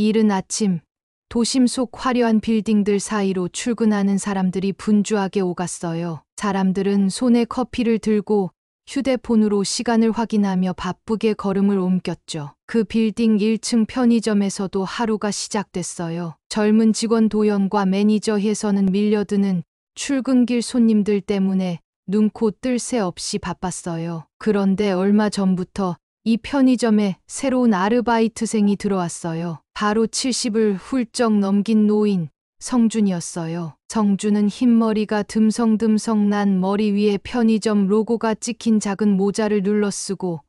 이른 아침, 도심 속 화려한 빌딩들 사이로 출근하는 사람들이 분주하게 오갔어요. 사람들은 손에 커피를 들고 휴대폰으로 시간을 확인하며 바쁘게 걸음을 옮겼죠. 그 빌딩 1층 편의점에서도 하루가 시작됐어요. 젊은 직원 도연과 매니저 혜선은 밀려드는 출근길 손님들 때문에 눈코 뜰 새 없이 바빴어요. 그런데 얼마 전부터 이 편의점에 새로운 아르바이트생이 들어왔어요. 바로 70을 훌쩍 넘긴 노인 성준이었어요. 성준은 흰머리가 듬성듬성 난 머리 위에 편의점 로고가 찍힌 작은 모자를 눌러쓰고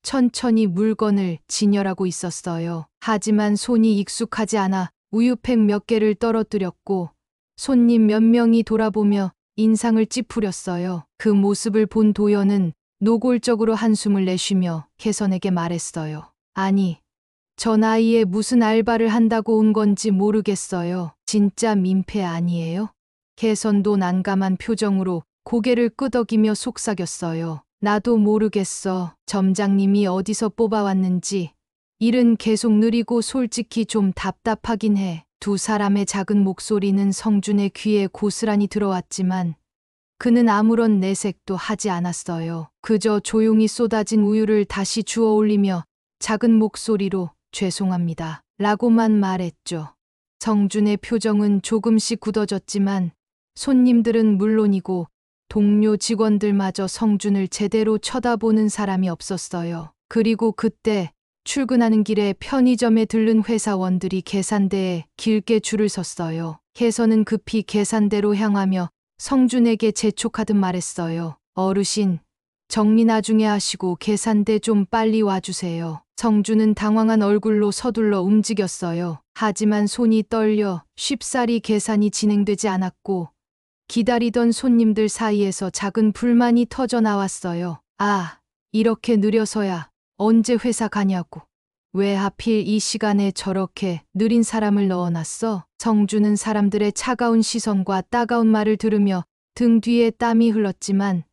천천히 물건을 진열하고 있었어요. 하지만 손이 익숙하지 않아 우유팩 몇 개를 떨어뜨렸고 손님 몇 명이 돌아보며 인상을 찌푸렸어요. 그 모습을 본 도연은 노골적으로 한숨을 내쉬며 혜선에게 말했어요. 아니, 저 나이에 무슨 알바를 한다고 온 건지 모르겠어요. 진짜 민폐 아니에요? 혜선도 난감한 표정으로 고개를 끄덕이며 속삭였어요. 나도 모르겠어. 점장님이 어디서 뽑아왔는지. 일은 계속 느리고 솔직히 좀 답답하긴 해. 두 사람의 작은 목소리는 성준의 귀에 고스란히 들어왔지만 그는 아무런 내색도 하지 않았어요. 그저 조용히 쏟아진 우유를 다시 주워 올리며 작은 목소리로 죄송합니다. 라고만 말했죠. 성준의 표정은 조금씩 굳어졌지만 손님들은 물론이고 동료 직원들마저 성준을 제대로 쳐다보는 사람이 없었어요. 그리고 그때 출근하는 길에 편의점에 들른 회사원들이 계산대에 길게 줄을 섰어요. 혜선은 급히 계산대로 향하며 성준에게 재촉하듯 말했어요. 어르신, 정리 나중에 하시고 계산대 좀 빨리 와주세요. 성준은 당황한 얼굴로 서둘러 움직였어요. 하지만 손이 떨려 쉽사리 계산이 진행되지 않았고 기다리던 손님들 사이에서 작은 불만이 터져 나왔어요. 아, 이렇게 느려서야 언제 회사 가냐고. 왜 하필 이 시간에 저렇게 느린 사람을 넣어놨어? 성준은 사람들의 차가운 시선과 따가운 말을 들으며 등 뒤에 땀이 흘렀지만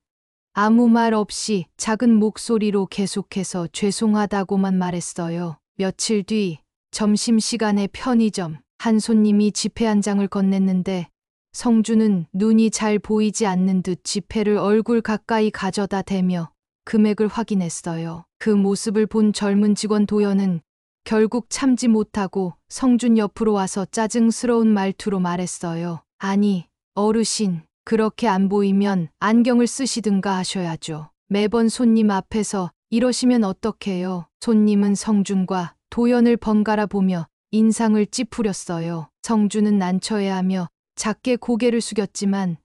아무 말 없이 작은 목소리로 계속해서 죄송하다고만 말했어요. 며칠 뒤 점심시간에 편의점 한 손님이 지폐 한 장을 건넸는데 성준은 눈이 잘 보이지 않는 듯 지폐를 얼굴 가까이 가져다 대며 금액을 확인했어요. 그 모습을 본 젊은 직원 도연은 결국 참지 못하고 성준 옆으로 와서 짜증스러운 말투로 말했어요. 아니, 어르신, 그렇게 안 보이면 안경을 쓰시든가 하셔야죠. 매번 손님 앞에서 이러시면 어떡해요. 손님은 성준과 도연을 번갈아 보며 인상을 찌푸렸어요. 성준은 난처해하며 작게 고개를 숙였지만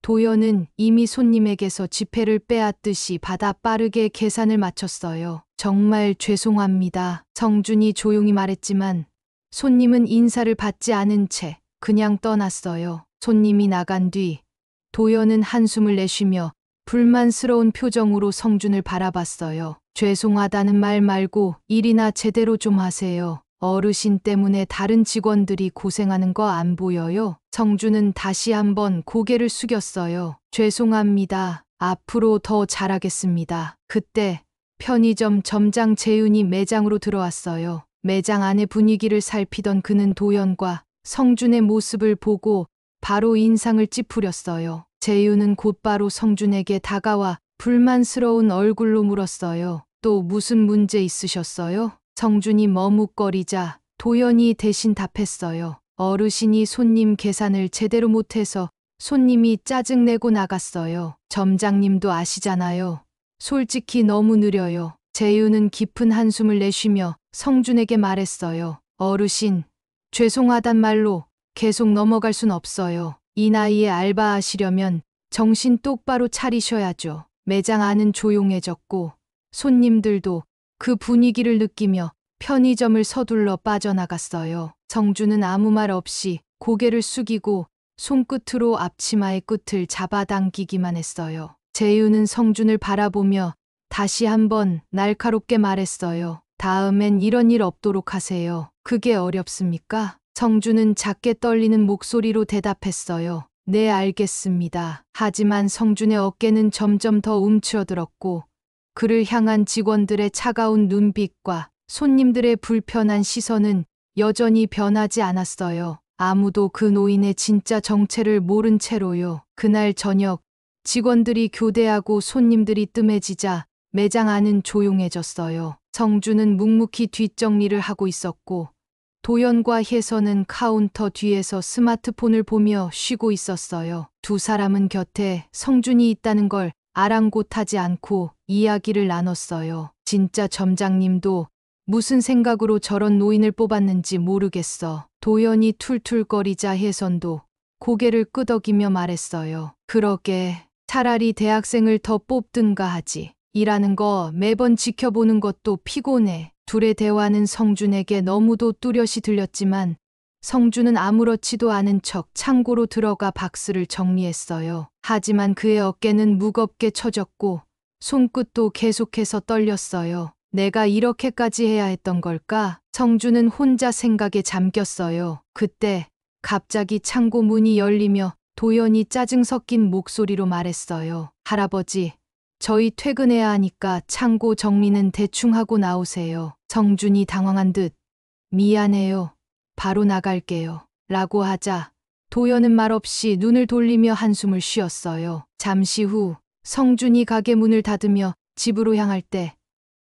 도연은 이미 손님에게서 지폐를 빼앗듯이 받아 빠르게 계산을 마쳤어요. 정말 죄송합니다. 성준이 조용히 말했지만 손님은 인사를 받지 않은 채 그냥 떠났어요. 손님이 나간 뒤 도연은 한숨을 내쉬며 불만스러운 표정으로 성준을 바라봤어요. 죄송하다는 말 말고 일이나 제대로 좀 하세요. 어르신 때문에 다른 직원들이 고생하는 거 안 보여요? 성준은 다시 한번 고개를 숙였어요. 죄송합니다. 앞으로 더 잘하겠습니다. 그때 편의점 점장 재윤이 매장으로 들어왔어요. 매장 안의 분위기를 살피던 그는 도연과 성준의 모습을 보고 바로 인상을 찌푸렸어요. 재윤은 곧바로 성준에게 다가와 불만스러운 얼굴로 물었어요. 또 무슨 문제 있으셨어요? 성준이 머뭇거리자 도연이 대신 답했어요. 어르신이 손님 계산을 제대로 못해서 손님이 짜증내고 나갔어요. 점장님도 아시잖아요. 솔직히 너무 느려요. 재윤은 깊은 한숨을 내쉬며 성준에게 말했어요. 어르신, 죄송하단 말로 계속 넘어갈 순 없어요. 이 나이에 알바하시려면 정신 똑바로 차리셔야죠. 매장 안은 조용해졌고 손님들도 그 분위기를 느끼며 편의점을 서둘러 빠져나갔어요. 성준은 아무 말 없이 고개를 숙이고 손끝으로 앞치마의 끝을 잡아당기기만 했어요. 재윤은 성준을 바라보며 다시 한번 날카롭게 말했어요. 다음엔 이런 일 없도록 하세요. 그게 어렵습니까? 성준은 작게 떨리는 목소리로 대답했어요. 네, 알겠습니다. 하지만 성준의 어깨는 점점 더 움츠러들었고 그를 향한 직원들의 차가운 눈빛과 손님들의 불편한 시선은 여전히 변하지 않았어요. 아무도 그 노인의 진짜 정체를 모른 채로요. 그날 저녁 직원들이 교대하고 손님들이 뜸해지자 매장 안은 조용해졌어요. 성주는 묵묵히 뒷정리를 하고 있었고 도연과 혜선은 카운터 뒤에서 스마트폰을 보며 쉬고 있었어요. 두 사람은 곁에 성준이 있다는 걸 아랑곳하지 않고 이야기를 나눴어요. 진짜 점장님도 무슨 생각으로 저런 노인을 뽑았는지 모르겠어. 도연이 툴툴거리자 혜선도 고개를 끄덕이며 말했어요. 그러게 차라리 대학생을 더 뽑든가 하지. 일하는 거 매번 지켜보는 것도 피곤해. 둘의 대화는 성준에게 너무도 뚜렷이 들렸지만 성준은 아무렇지도 않은 척 창고로 들어가 박스를 정리했어요. 하지만 그의 어깨는 무겁게 처졌고 손끝도 계속해서 떨렸어요. 내가 이렇게까지 해야 했던 걸까? 성준은 혼자 생각에 잠겼어요. 그때 갑자기 창고 문이 열리며 도연이 짜증 섞인 목소리로 말했어요. 할아버지, 저희 퇴근해야 하니까 창고 정리는 대충 하고 나오세요. 성준이 당황한 듯 미안해요. 바로 나갈게요. 라고 하자 도연은 말없이 눈을 돌리며 한숨을 쉬었어요. 잠시 후 성준이 가게 문을 닫으며 집으로 향할 때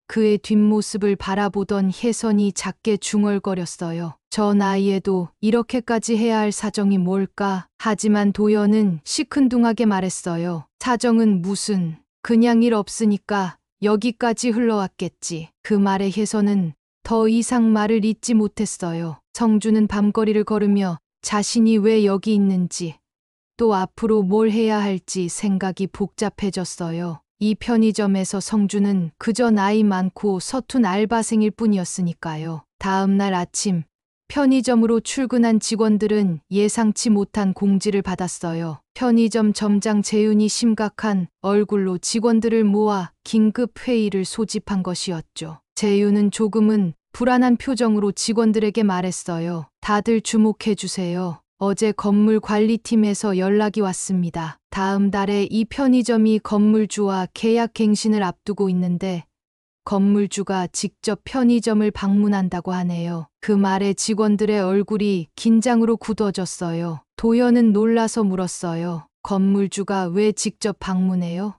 그의 뒷모습을 바라보던 혜선이 작게 중얼거렸어요. 저 나이에도 이렇게까지 해야 할 사정이 뭘까? 하지만 도연은 시큰둥하게 말했어요. 사정은 무슨, 그냥 일 없으니까 여기까지 흘러왔겠지. 그 말에 혜선은 더 이상 말을 잇지 못했어요. 성준은 밤거리를 걸으며 자신이 왜 여기 있는지 또 앞으로 뭘 해야 할지 생각이 복잡해졌어요. 이 편의점에서 성준은 그저 나이 많고 서툰 알바생일 뿐이었으니까요. 다음 날 아침 편의점으로 출근한 직원들은 예상치 못한 공지를 받았어요. 편의점 점장 재윤이 심각한 얼굴로 직원들을 모아 긴급 회의를 소집한 것이었죠. 재윤은 조금은 불안한 표정으로 직원들에게 말했어요. 다들 주목해 주세요. 어제 건물 관리팀에서 연락이 왔습니다. 다음 달에 이 편의점이 건물주와 계약 갱신을 앞두고 있는데 건물주가 직접 편의점을 방문한다고 하네요. 그 말에 직원들의 얼굴이 긴장으로 굳어졌어요. 도연은 놀라서 물었어요. 건물주가 왜 직접 방문해요?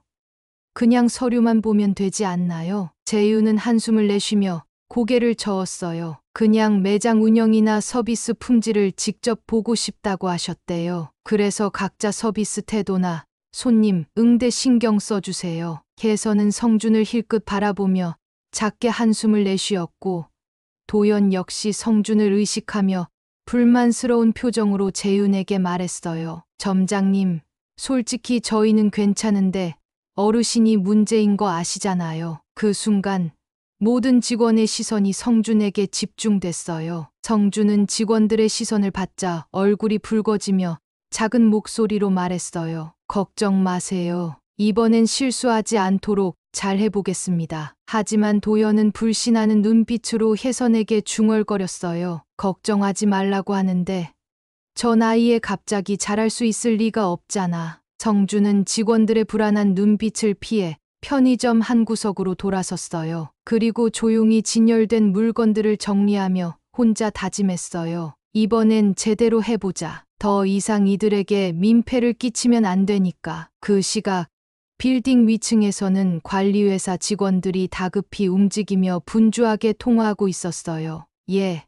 그냥 서류만 보면 되지 않나요? 재윤은 한숨을 내쉬며 고개를 저었어요. 그냥 매장 운영이나 서비스 품질을 직접 보고 싶다고 하셨대요. 그래서 각자 서비스 태도나 손님 응대 신경 써주세요. 혜선은 성준을 힐끗 바라보며 작게 한숨을 내쉬었고 도연 역시 성준을 의식하며 불만스러운 표정으로 재윤에게 말했어요. 점장님, 솔직히 저희는 괜찮은데 어르신이 문제인 거 아시잖아요. 그 순간 모든 직원의 시선이 성준에게 집중됐어요. 성준은 직원들의 시선을 받자 얼굴이 붉어지며 작은 목소리로 말했어요. 걱정 마세요. 이번엔 실수하지 않도록 잘 해보겠습니다. 하지만 도연은 불신하는 눈빛으로 혜선에게 중얼거렸어요. 걱정하지 말라고 하는데 저 나이에 갑자기 잘할 수 있을 리가 없잖아. 성준은 직원들의 불안한 눈빛을 피해 편의점 한 구석으로 돌아섰어요. 그리고 조용히 진열된 물건들을 정리하며 혼자 다짐했어요. 이번엔 제대로 해보자. 더 이상 이들에게 민폐를 끼치면 안 되니까. 그 시각 빌딩 위층에서는 관리회사 직원들이 다급히 움직이며 분주하게 통화하고 있었어요. 예,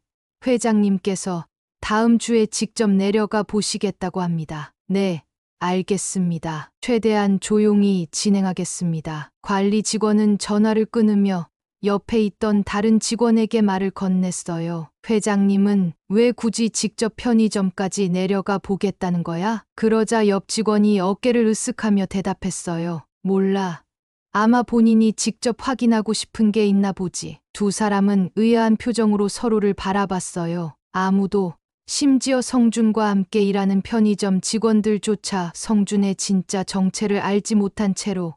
회장님께서 다음 주에 직접 내려가 보시겠다고 합니다. 네, 알겠습니다. 최대한 조용히 진행하겠습니다. 관리 직원은 전화를 끊으며 옆에 있던 다른 직원에게 말을 건넸어요. 회장님은 왜 굳이 직접 편의점까지 내려가 보겠다는 거야? 그러자 옆 직원이 어깨를 으쓱하며 대답했어요. 몰라. 아마 본인이 직접 확인하고 싶은 게 있나 보지. 두 사람은 의아한 표정으로 서로를 바라봤어요. 아무도, 심지어 성준과 함께 일하는 편의점 직원들조차 성준의 진짜 정체를 알지 못한 채로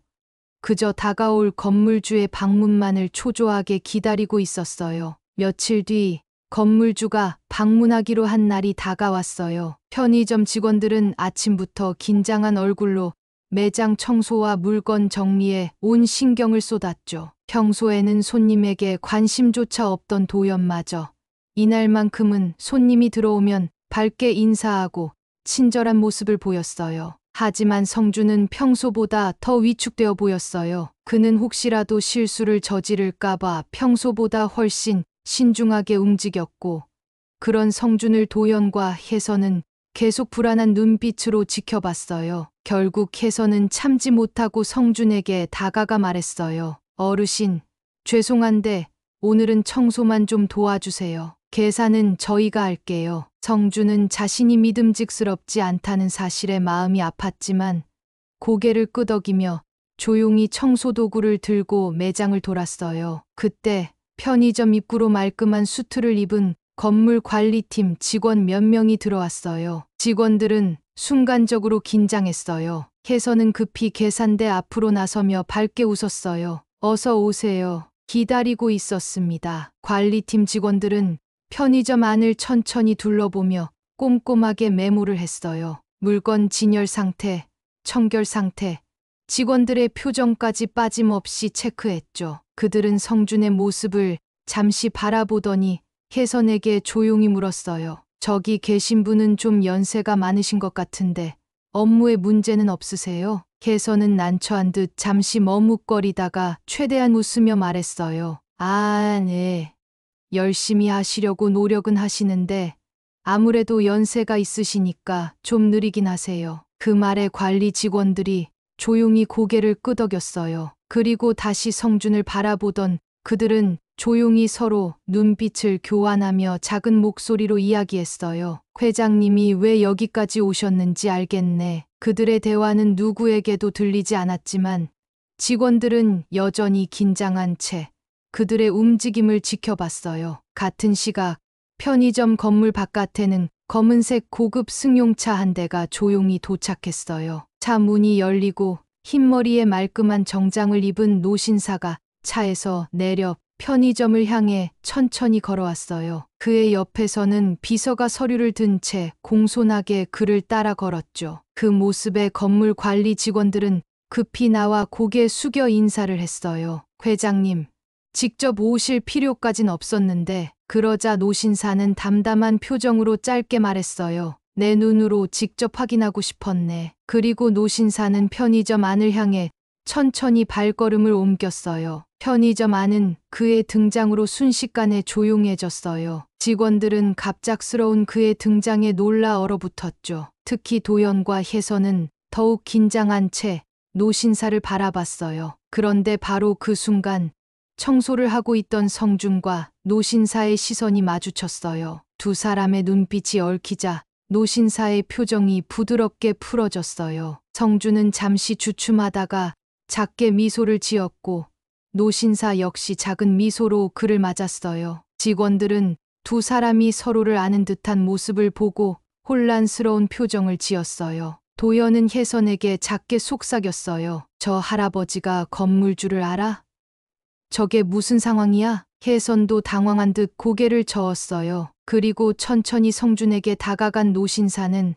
그저 다가올 건물주의 방문만을 초조하게 기다리고 있었어요. 며칠 뒤 건물주가 방문하기로 한 날이 다가왔어요. 편의점 직원들은 아침부터 긴장한 얼굴로 매장 청소와 물건 정리에 온 신경을 쏟았죠. 평소에는 손님에게 관심조차 없던 도연마저 이날만큼은 손님이 들어오면 밝게 인사하고 친절한 모습을 보였어요. 하지만 성주는 평소보다 더 위축되어 보였어요. 그는 혹시라도 실수를 저지를까봐 평소보다 훨씬 신중하게 움직였고, 그런 성준을 도연과 혜선은 계속 불안한 눈빛으로 지켜봤어요. 결국 혜선은 참지 못하고 성준에게 다가가 말했어요. 어르신, 죄송한데 오늘은 청소만 좀 도와주세요. 계산은 저희가 할게요. 성준은 자신이 믿음직스럽지 않다는 사실에 마음이 아팠지만 고개를 끄덕이며 조용히 청소도구를 들고 매장을 돌았어요. 그때 편의점 입구로 말끔한 수트를 입은 건물 관리팀 직원 몇 명이 들어왔어요. 직원들은 순간적으로 긴장했어요. 혜선은 급히 계산대 앞으로 나서며 밝게 웃었어요. 어서 오세요. 기다리고 있었습니다. 관리팀 직원들은 편의점 안을 천천히 둘러보며 꼼꼼하게 메모를 했어요. 물건 진열 상태, 청결 상태, 직원들의 표정까지 빠짐없이 체크했죠. 그들은 성준의 모습을 잠시 바라보더니 혜선에게 조용히 물었어요. 저기 계신 분은 좀 연세가 많으신 것 같은데 업무에 문제는 없으세요? 혜선은 난처한 듯 잠시 머뭇거리다가 최대한 웃으며 말했어요. 아, 네. 열심히 하시려고 노력은 하시는데 아무래도 연세가 있으시니까 좀 느리긴 하세요. 그 말에 관리 직원들이 조용히 고개를 끄덕였어요. 그리고 다시 성준을 바라보던 그들은 조용히 서로 눈빛을 교환하며 작은 목소리로 이야기했어요. 회장님이 왜 여기까지 오셨는지 알겠네. 그들의 대화는 누구에게도 들리지 않았지만 직원들은 여전히 긴장한 채 그들의 움직임을 지켜봤어요. 같은 시각 편의점 건물 바깥에는 검은색 고급 승용차 한 대가 조용히 도착했어요. 차 문이 열리고 흰머리에 말끔한 정장을 입은 노신사가 차에서 내려 편의점을 향해 천천히 걸어왔어요. 그의 옆에서는 비서가 서류를 든 채 공손하게 그를 따라 걸었죠. 그 모습에 건물 관리 직원들은 급히 나와 고개 숙여 인사를 했어요. 회장님, 직접 오실 필요까진 없었는데, 그러자 노신사는 담담한 표정으로 짧게 말했어요. 내 눈으로 직접 확인하고 싶었네. 그리고 노신사는 편의점 안을 향해 천천히 발걸음을 옮겼어요. 편의점 안은 그의 등장으로 순식간에 조용해졌어요. 직원들은 갑작스러운 그의 등장에 놀라 얼어붙었죠. 특히 도연과 혜선은 더욱 긴장한 채 노신사를 바라봤어요. 그런데 바로 그 순간 청소를 하고 있던 성준과 노신사의 시선이 마주쳤어요. 두 사람의 눈빛이 얽히자 노신사의 표정이 부드럽게 풀어졌어요. 성준은 잠시 주춤하다가 작게 미소를 지었고 노신사 역시 작은 미소로 그를 맞았어요. 직원들은 두 사람이 서로를 아는 듯한 모습을 보고 혼란스러운 표정을 지었어요. 도연은 혜선에게 작게 속삭였어요. 저 할아버지가 건물주를 알아? 저게 무슨 상황이야? 혜선도 당황한 듯 고개를 저었어요. 그리고 천천히 성준에게 다가간 노신사는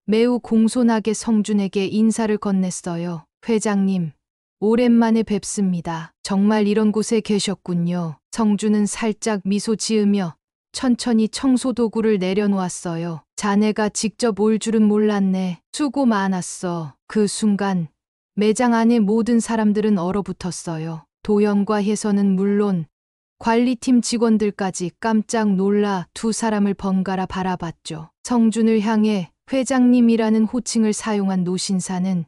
매우 공손하게 성준에게 인사를 건넸어요. 회장님, 오랜만에 뵙습니다. 정말 이런 곳에 계셨군요. 성준은 살짝 미소 지으며 천천히 청소도구를 내려놓았어요. 자네가 직접 올 줄은 몰랐네. 수고 많았어. 그 순간 매장 안의 모든 사람들은 얼어붙었어요. 도연과 혜선은 물론 관리팀 직원들까지 깜짝 놀라 두 사람을 번갈아 바라봤죠. 성준을 향해 회장님이라는 호칭을 사용한 노신사는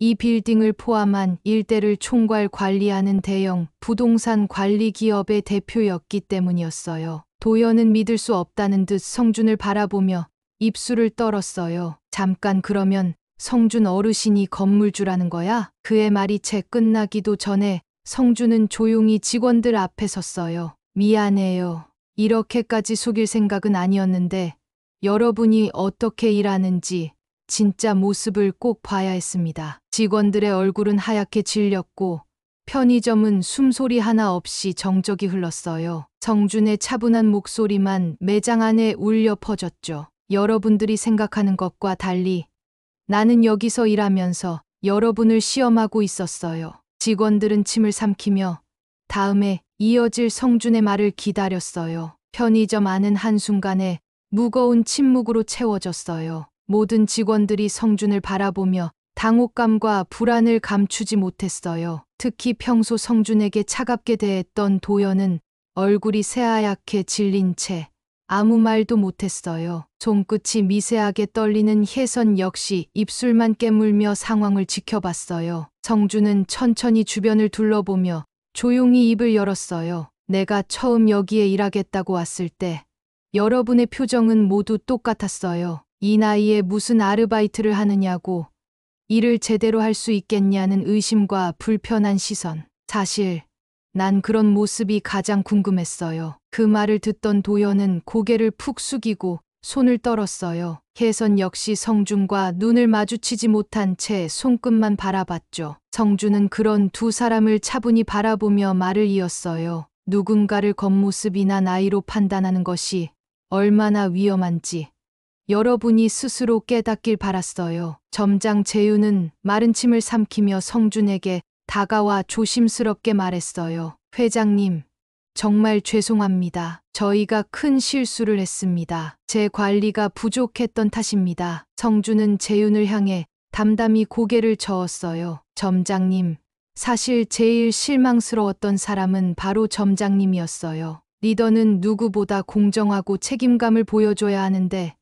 이 빌딩을 포함한 일대를 총괄 관리하는 대형 부동산 관리 기업의 대표였기 때문이었어요. 도연은 믿을 수 없다는 듯 성준을 바라보며 입술을 떨었어요. 잠깐, 그러면 성준 어르신이 건물주라는 거야? 그의 말이 채 끝나기도 전에 성준은 조용히 직원들 앞에 섰어요. 미안해요. 이렇게까지 속일 생각은 아니었는데 여러분이 어떻게 일하는지 진짜 모습을 꼭 봐야 했습니다. 직원들의 얼굴은 하얗게 질렸고 편의점은 숨소리 하나 없이 정적이 흘렀어요. 성준의 차분한 목소리만 매장 안에 울려 퍼졌죠. 여러분들이 생각하는 것과 달리 나는 여기서 일하면서 여러분을 시험하고 있었어요. 직원들은 침을 삼키며 다음에 이어질 성준의 말을 기다렸어요. 편의점 안은 한순간에 무거운 침묵으로 채워졌어요. 모든 직원들이 성준을 바라보며 당혹감과 불안을 감추지 못했어요. 특히 평소 성준에게 차갑게 대했던 도연은 얼굴이 새하얗게 질린 채 아무 말도 못했어요. 손끝이 미세하게 떨리는 혜선 역시 입술만 깨물며 상황을 지켜봤어요. 성준은 천천히 주변을 둘러보며 조용히 입을 열었어요. 내가 처음 여기에 일하겠다고 왔을 때 여러분의 표정은 모두 똑같았어요. 이 나이에 무슨 아르바이트를 하느냐고, 일을 제대로 할 수 있겠냐는 의심과 불편한 시선. 사실 난 그런 모습이 가장 궁금했어요. 그 말을 듣던 도연은 고개를 푹 숙이고 손을 떨었어요. 혜선 역시 성준과 눈을 마주치지 못한 채 손끝만 바라봤죠. 성준은 그런 두 사람을 차분히 바라보며 말을 이었어요. 누군가를 겉모습이나 나이로 판단하는 것이 얼마나 위험한지 여러분이 스스로 깨닫길 바랐어요. 점장 재윤은 마른 침을 삼키며 성준에게 다가와 조심스럽게 말했어요. 회장님, 정말 죄송합니다. 저희가 큰 실수를 했습니다. 제 관리가 부족했던 탓입니다. 성준은 재윤을 향해 담담히 고개를 저었어요. 점장님, 사실 제일 실망스러웠던 사람은 바로 점장님이었어요. 리더는 누구보다 공정하고 책임감을 보여줘야 하는데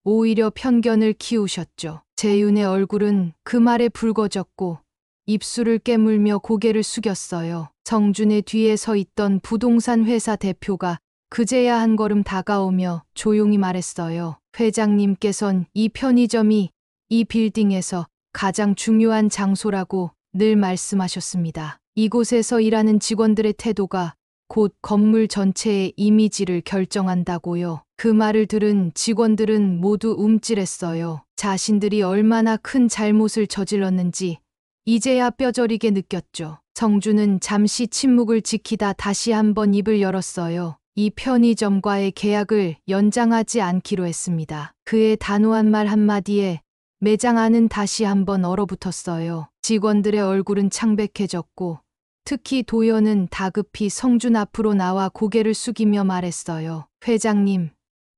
오히려 편견을 키우셨죠. 재윤의 얼굴은 그 말에 붉어졌고 입술을 깨물며 고개를 숙였어요. 성준의 뒤에 서 있던 부동산 회사 대표가 그제야 한 걸음 다가오며 조용히 말했어요. 회장님께선 이 편의점이 이 빌딩에서 가장 중요한 장소라고 늘 말씀하셨습니다. 이곳에서 일하는 직원들의 태도가 곧 건물 전체의 이미지를 결정한다고요. 그 말을 들은 직원들은 모두 움찔했어요. 자신들이 얼마나 큰 잘못을 저질렀는지 이제야 뼈저리게 느꼈죠. 성준은 잠시 침묵을 지키다 다시 한번 입을 열었어요. 이 편의점과의 계약을 연장하지 않기로 했습니다. 그의 단호한 말 한마디에 매장 안은 다시 한번 얼어붙었어요. 직원들의 얼굴은 창백해졌고 특히 도연은 다급히 성준 앞으로 나와 고개를 숙이며 말했어요. 회장님,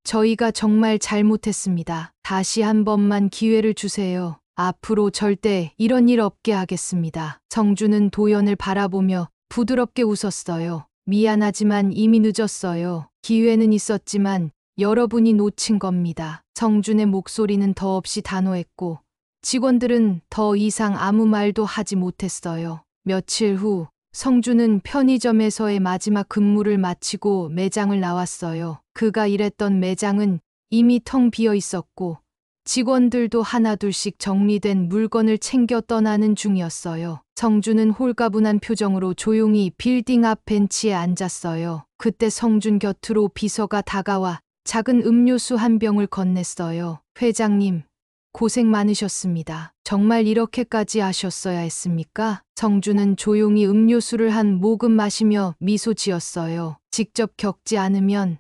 저희가 정말 잘못했습니다. 다시 한 번만 기회를 주세요. 앞으로 절대 이런 일 없게 하겠습니다. 성준은 도연을 바라보며 부드럽게 웃었어요. 미안하지만 이미 늦었어요. 기회는 있었지만 여러분이 놓친 겁니다. 성준의 목소리는 더없이 단호했고 직원들은 더 이상 아무 말도 하지 못했어요. 며칠 후 성준은 편의점에서의 마지막 근무를 마치고 매장을 나왔어요. 그가 일했던 매장은 이미 텅 비어 있었고 직원들도 하나둘씩 정리된 물건을 챙겨 떠나는 중이었어요. 성준은 홀가분한 표정으로 조용히 빌딩 앞 벤치에 앉았어요. 그때 성준 곁으로 비서가 다가와 작은 음료수 한 병을 건넸어요. 회장님, 고생 많으셨습니다. 정말 이렇게까지 하셨어야 했습니까? 성준은 조용히 음료수를 한 모금 마시며 미소 지었어요. 직접 겪지 않으면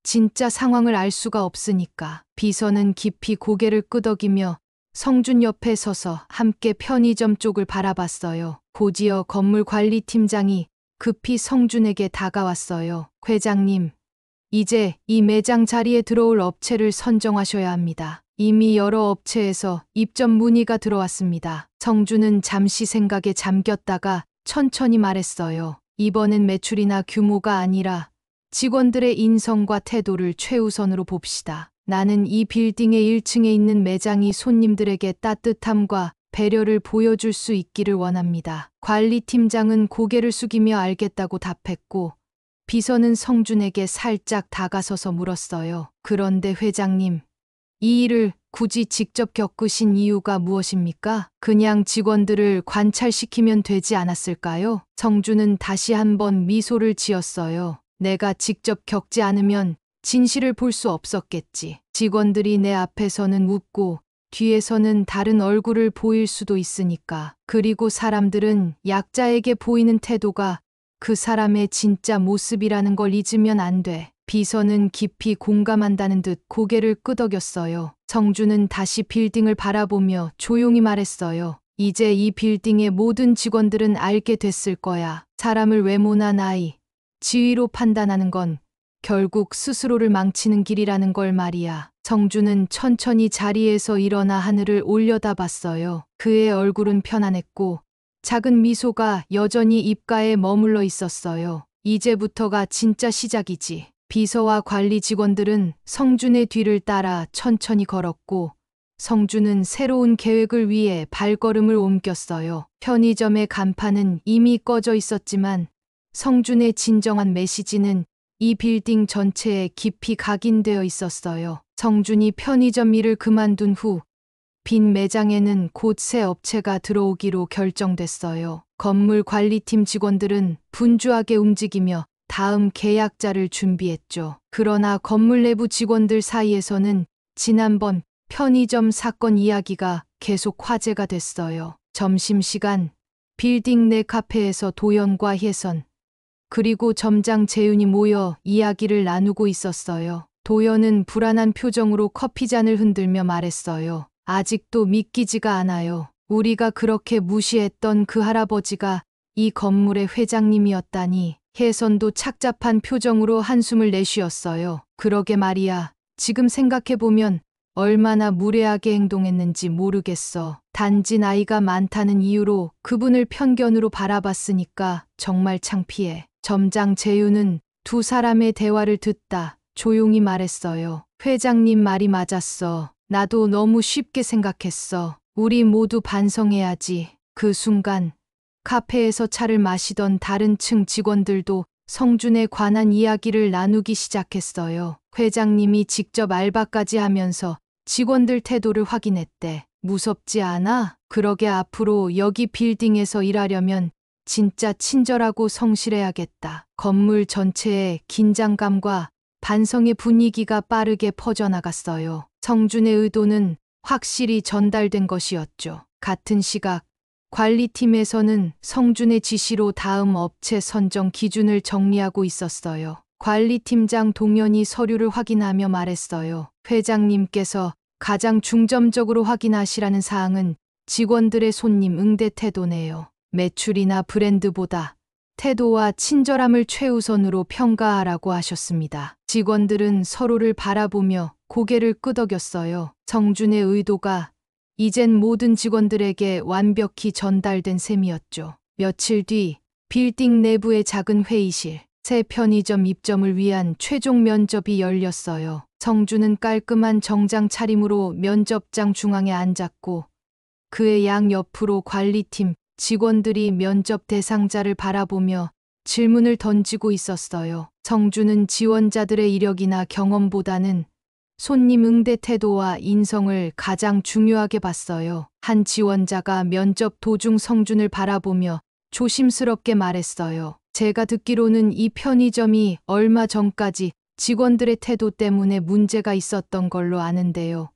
진짜 상황을 알 수가 없으니까. 비서는 깊이 고개를 끄덕이며 성준 옆에 서서 함께 편의점 쪽을 바라봤어요. 고지어 건물관리팀장이 급히 성준에게 다가왔어요. 회장님, 이제 이 매장 자리에 들어올 업체를 선정하셔야 합니다. 이미 여러 업체에서 입점 문의가 들어왔습니다. 성준은 잠시 생각에 잠겼다가 천천히 말했어요. 이번엔 매출이나 규모가 아니라 직원들의 인성과 태도를 최우선으로 봅시다. 나는 이 빌딩의 1층에 있는 매장이 손님들에게 따뜻함과 배려를 보여줄 수 있기를 원합니다. 관리팀장은 고개를 숙이며 알겠다고 답했고 비서는 성준에게 살짝 다가서서 물었어요. 그런데 회장님, 이 일을 굳이 직접 겪으신 이유가 무엇입니까? 그냥 직원들을 관찰시키면 되지 않았을까요? 성준은 다시 한번 미소를 지었어요. 내가 직접 겪지 않으면 진실을 볼 수 없었겠지. 직원들이 내 앞에서는 웃고 뒤에서는 다른 얼굴을 보일 수도 있으니까. 그리고 사람들은 약자에게 보이는 태도가 그 사람의 진짜 모습이라는 걸 잊으면 안 돼. 비서는 깊이 공감한다는 듯 고개를 끄덕였어요. 성준은 다시 빌딩을 바라보며 조용히 말했어요. 이제 이 빌딩의 모든 직원들은 알게 됐을 거야. 사람을 외모나 나이, 지위로 판단하는 건 결국 스스로를 망치는 길이라는 걸 말이야. 성주는 천천히 자리에서 일어나 하늘을 올려다봤어요. 그의 얼굴은 편안했고 작은 미소가 여전히 입가에 머물러 있었어요. 이제부터가 진짜 시작이지. 비서와 관리 직원들은 성준의 뒤를 따라 천천히 걸었고 성준은 새로운 계획을 위해 발걸음을 옮겼어요. 편의점의 간판은 이미 꺼져 있었지만 성준의 진정한 메시지는 이 빌딩 전체에 깊이 각인되어 있었어요. 성준이 편의점 일을 그만둔 후 빈 매장에는 곧 새 업체가 들어오기로 결정됐어요. 건물 관리팀 직원들은 분주하게 움직이며 다음 계약자를 준비했죠. 그러나 건물 내부 직원들 사이에서는 지난번 편의점 사건 이야기가 계속 화제가 됐어요. 점심시간 빌딩 내 카페에서 도연과 혜선 그리고 점장 재윤이 모여 이야기를 나누고 있었어요. 도연은 불안한 표정으로 커피잔을 흔들며 말했어요. 아직도 믿기지가 않아요. 우리가 그렇게 무시했던 그 할아버지가 이 건물의 회장님이었다니. 혜선도 착잡한 표정으로 한숨을 내쉬었어요. 그러게 말이야. 지금 생각해보면 얼마나 무례하게 행동했는지 모르겠어. 단지 나이가 많다는 이유로 그분을 편견으로 바라봤으니까 정말 창피해. 점장 재윤은 두 사람의 대화를 듣다 조용히 말했어요. 회장님 말이 맞았어. 나도 너무 쉽게 생각했어. 우리 모두 반성해야지. 그 순간 카페에서 차를 마시던 다른 층 직원들도 성준에 관한 이야기를 나누기 시작했어요. 회장님이 직접 알바까지 하면서 직원들 태도를 확인했대. 무섭지 않아? 그러게 앞으로 여기 빌딩에서 일하려면 진짜 친절하고 성실해야겠다. 건물 전체에 긴장감과 반성의 분위기가 빠르게 퍼져나갔어요. 성준의 의도는 확실히 전달된 것이었죠. 같은 시각 관리팀에서는 성준의 지시로 다음 업체 선정 기준을 정리하고 있었어요. 관리팀장 동현이 서류를 확인하며 말했어요. 회장님께서 가장 중점적으로 확인하시라는 사항은 직원들의 손님 응대 태도네요. 매출이나 브랜드보다 태도와 친절함을 최우선으로 평가하라고 하셨습니다. 직원들은 서로를 바라보며 고개를 끄덕였어요. 성준의 의도가 이젠 모든 직원들에게 완벽히 전달된 셈이었죠. 며칠 뒤 빌딩 내부의 작은 회의실, 새 편의점 입점을 위한 최종 면접이 열렸어요. 성준은 깔끔한 정장 차림으로 면접장 중앙에 앉았고 그의 양옆으로 관리팀 직원들이 면접 대상자를 바라보며 질문을 던지고 있었어요. 성준은 지원자들의 이력이나 경험보다는 손님 응대 태도와 인성을 가장 중요하게 봤어요. 한 지원자가 면접 도중 성준을 바라보며 조심스럽게 말했어요. 제가 듣기로는 이 편의점이 얼마 전까지 직원들의 태도 때문에 문제가 있었던 걸로 아는데요.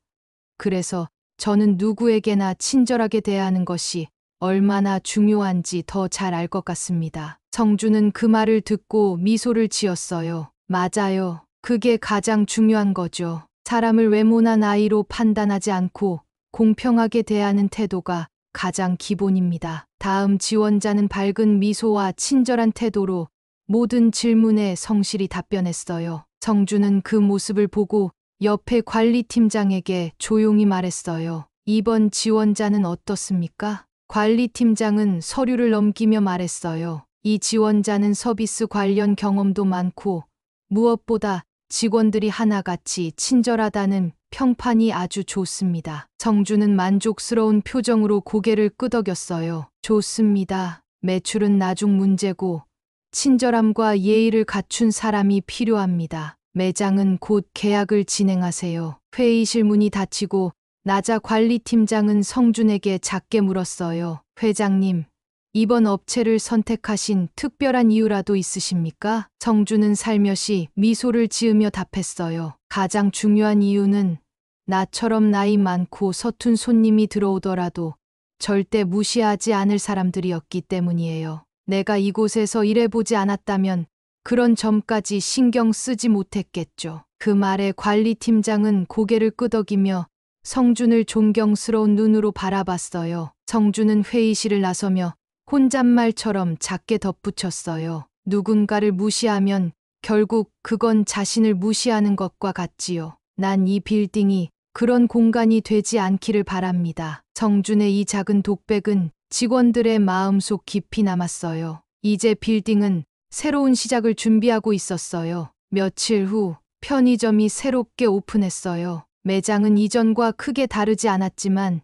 그래서 저는 누구에게나 친절하게 대하는 것이 얼마나 중요한지 더 잘 알 것 같습니다. 성준은 그 말을 듣고 미소를 지었어요. 맞아요. 그게 가장 중요한 거죠. 사람을 외모나 나이로 판단하지 않고 공평하게 대하는 태도가 가장 기본입니다. 다음 지원자는 밝은 미소와 친절한 태도로 모든 질문에 성실히 답변했어요. 성준은 그 모습을 보고 옆에 관리팀장에게 조용히 말했어요. 이번 지원자는 어떻습니까? 관리팀장은 서류를 넘기며 말했어요. 이 지원자는 서비스 관련 경험도 많고 무엇보다 직원들이 하나같이 친절하다는 평판이 아주 좋습니다. 성준은 만족스러운 표정으로 고개를 끄덕였어요. 좋습니다. 매출은 나중 문제고 친절함과 예의를 갖춘 사람이 필요합니다. 매장은 곧 계약을 진행하세요. 회의실 문이 닫히고 나자 관리팀장은 성준에게 작게 물었어요. 회장님, 이번 업체를 선택하신 특별한 이유라도 있으십니까? 성준은 살며시 미소를 지으며 답했어요. 가장 중요한 이유는 나처럼 나이 많고 서툰 손님이 들어오더라도 절대 무시하지 않을 사람들이었기 때문이에요. 내가 이곳에서 일해보지 않았다면 그런 점까지 신경 쓰지 못했겠죠. 그 말에 관리팀장은 고개를 끄덕이며 성준을 존경스러운 눈으로 바라봤어요. 성준은 회의실을 나서며 혼잣말처럼 작게 덧붙였어요. 누군가를 무시하면 결국 그건 자신을 무시하는 것과 같지요. 난 이 빌딩이 그런 공간이 되지 않기를 바랍니다. 성준의 이 작은 독백은 직원들의 마음속 깊이 남았어요. 이제 빌딩은 새로운 시작을 준비하고 있었어요. 며칠 후 편의점이 새롭게 오픈했어요. 매장은 이전과 크게 다르지 않았지만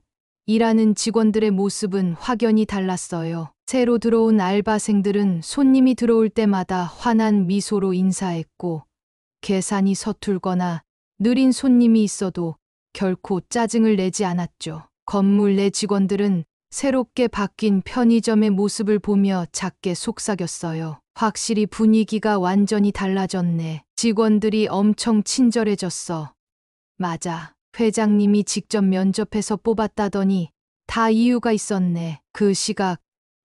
일하는 직원들의 모습은 확연히 달랐어요. 새로 들어온 알바생들은 손님이 들어올 때마다 환한 미소로 인사했고, 계산이 서툴거나 느린 손님이 있어도 결코 짜증을 내지 않았죠. 건물 내 직원들은 새롭게 바뀐 편의점의 모습을 보며 작게 속삭였어요. 확실히 분위기가 완전히 달라졌네. 직원들이 엄청 친절해졌어. 맞아. 회장님이 직접 면접해서 뽑았다더니 다 이유가 있었네. 그 시각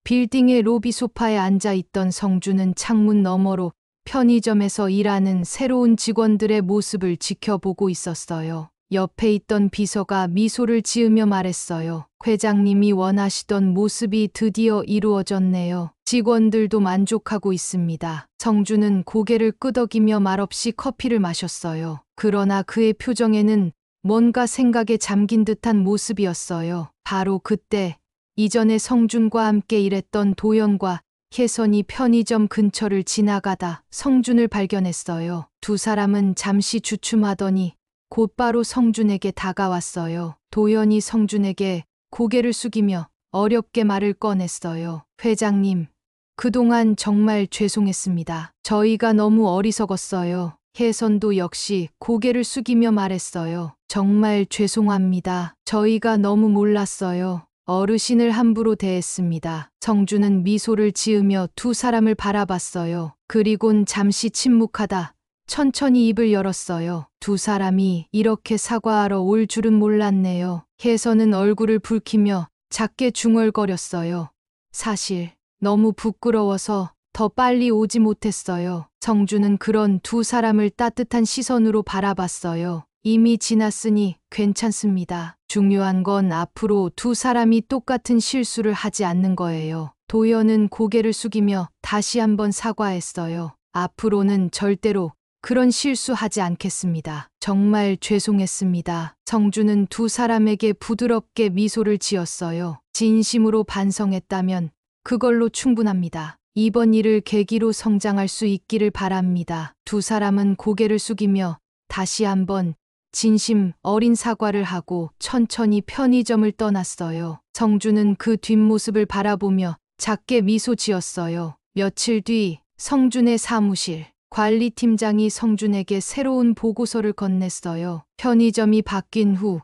빌딩의 로비 소파에 앉아 있던 성준은 창문 너머로 편의점에서 일하는 새로운 직원들의 모습을 지켜보고 있었어요. 옆에 있던 비서가 미소를 지으며 말했어요. 회장님이 원하시던 모습이 드디어 이루어졌네요. 직원들도 만족하고 있습니다. 성준은 고개를 끄덕이며 말없이 커피를 마셨어요. 그러나 그의 표정에는 뭔가 생각에 잠긴 듯한 모습이었어요. 바로 그때 이전에 성준과 함께 일했던 도연과 혜선이 편의점 근처를 지나가다 성준을 발견했어요. 두 사람은 잠시 주춤하더니 곧바로 성준에게 다가왔어요. 도연이 성준에게 고개를 숙이며 어렵게 말을 꺼냈어요. 회장님, 그동안 정말 죄송했습니다. 저희가 너무 어리석었어요. 혜선도 역시 고개를 숙이며 말했어요. 정말 죄송합니다. 저희가 너무 몰랐어요. 어르신을 함부로 대했습니다. 성준은 미소를 지으며 두 사람을 바라봤어요. 그리곤 잠시 침묵하다 천천히 입을 열었어요. 두 사람이 이렇게 사과하러 올 줄은 몰랐네요. 혜선은 얼굴을 붉히며 작게 중얼거렸어요. 사실 너무 부끄러워서 더 빨리 오지 못했어요. 성준은 그런 두 사람을 따뜻한 시선으로 바라봤어요. 이미 지났으니 괜찮습니다. 중요한 건 앞으로 두 사람이 똑같은 실수를 하지 않는 거예요. 도연은 고개를 숙이며 다시 한번 사과했어요. 앞으로는 절대로 그런 실수하지 않겠습니다. 정말 죄송했습니다. 성준은 두 사람에게 부드럽게 미소를 지었어요. 진심으로 반성했다면 그걸로 충분합니다. 이번 일을 계기로 성장할 수 있기를 바랍니다. 두 사람은 고개를 숙이며 다시 한번 진심 어린 사과를 하고 천천히 편의점을 떠났어요. 성준은 그 뒷모습을 바라보며 작게 미소 지었어요. 며칠 뒤 성준의 사무실. 관리팀장이 성준에게 새로운 보고서를 건넸어요. 편의점이 바뀐 후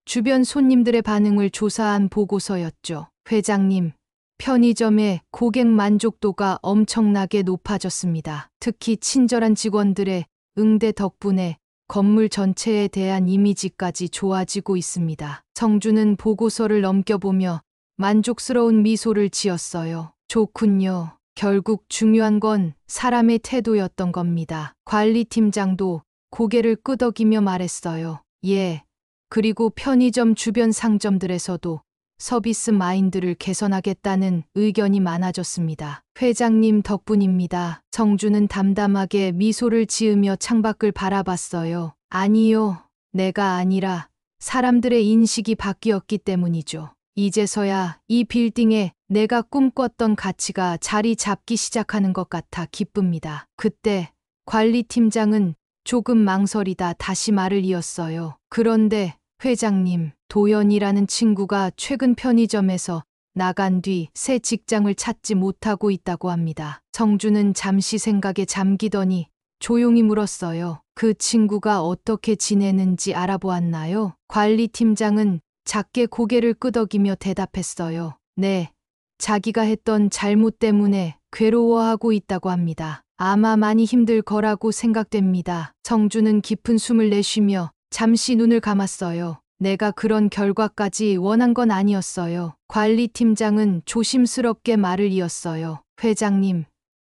주변 손님들의 반응을 조사한 보고서였죠. 회장님, 편의점의 고객 만족도가 엄청나게 높아졌습니다. 특히 친절한 직원들의 응대 덕분에 건물 전체에 대한 이미지까지 좋아지고 있습니다. 성준은 보고서를 넘겨보며 만족스러운 미소를 지었어요. 좋군요. 결국 중요한 건 사람의 태도였던 겁니다. 관리팀장도 고개를 끄덕이며 말했어요. 예. 그리고 편의점 주변 상점들에서도 서비스 마인드를 개선하겠다는 의견이 많아졌습니다. 회장님 덕분입니다. 성준은 담담하게 미소를 지으며 창밖을 바라봤어요. 아니요. 내가 아니라 사람들의 인식이 바뀌었기 때문이죠. 이제서야 이 빌딩에 내가 꿈꿨던 가치가 자리 잡기 시작하는 것 같아 기쁩니다. 그때 관리팀장은 조금 망설이다 다시 말을 이었어요. 그런데 회장님, 도연이라는 친구가 최근 편의점에서 나간 뒤 새 직장을 찾지 못하고 있다고 합니다. 성준은 잠시 생각에 잠기더니 조용히 물었어요. 그 친구가 어떻게 지내는지 알아보았나요? 관리팀장은 작게 고개를 끄덕이며 대답했어요. 네, 자기가 했던 잘못 때문에 괴로워하고 있다고 합니다. 아마 많이 힘들 거라고 생각됩니다. 성준은 깊은 숨을 내쉬며 잠시 눈을 감았어요. 내가 그런 결과까지 원한 건 아니었어요. 관리팀장은 조심스럽게 말을 이었어요. 회장님,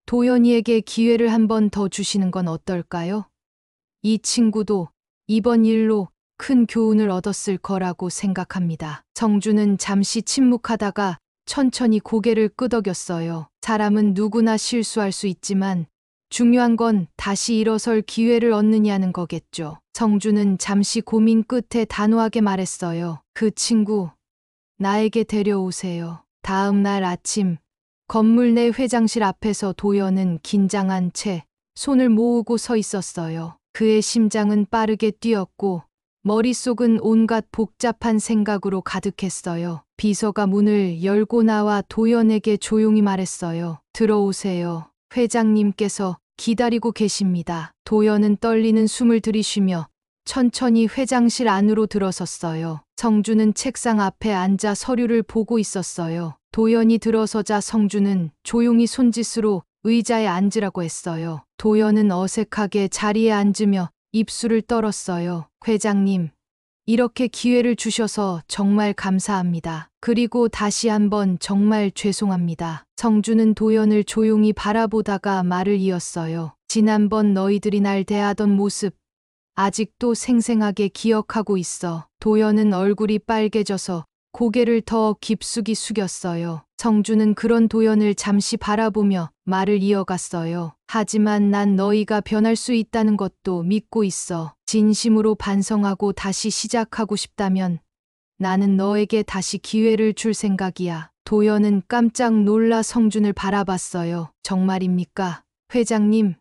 도연이에게 기회를 한 번 더 주시는 건 어떨까요? 이 친구도 이번 일로 큰 교훈을 얻었을 거라고 생각합니다. 성준은 잠시 침묵하다가 천천히 고개를 끄덕였어요. 사람은 누구나 실수할 수 있지만 중요한 건 다시 일어설 기회를 얻느냐는 거겠죠. 성주는 잠시 고민 끝에 단호하게 말했어요. 그 친구, 나에게 데려오세요. 다음 날 아침, 건물 내 회장실 앞에서 도연은 긴장한 채 손을 모으고 서 있었어요. 그의 심장은 빠르게 뛰었고 머릿속은 온갖 복잡한 생각으로 가득했어요. 비서가 문을 열고 나와 도연에게 조용히 말했어요. 들어오세요. 회장님께서 기다리고 계십니다. 도연은 떨리는 숨을 들이쉬며 천천히 회장실 안으로 들어섰어요. 성주는 책상 앞에 앉아 서류를 보고 있었어요. 도연이 들어서자 성주는 조용히 손짓으로 의자에 앉으라고 했어요. 도연은 어색하게 자리에 앉으며 입술을 떨었어요. 회장님, 이렇게 기회를 주셔서 정말 감사합니다. 그리고 다시 한번 정말 죄송합니다. 성주는 도연을 조용히 바라보다가 말을 이었어요. 지난번 너희들이 날 대하던 모습, 아직도 생생하게 기억하고 있어. 도연은 얼굴이 빨개져서 고개를 더 깊숙이 숙였어요. 성주는 그런 도연을 잠시 바라보며 말을 이어갔어요. 하지만 난 너희가 변할 수 있다는 것도 믿고 있어. 진심으로 반성하고 다시 시작하고 싶다면 나는 너에게 다시 기회를 줄 생각이야. 도연은 깜짝 놀라 성준을 바라봤어요. 정말입니까? 회장님,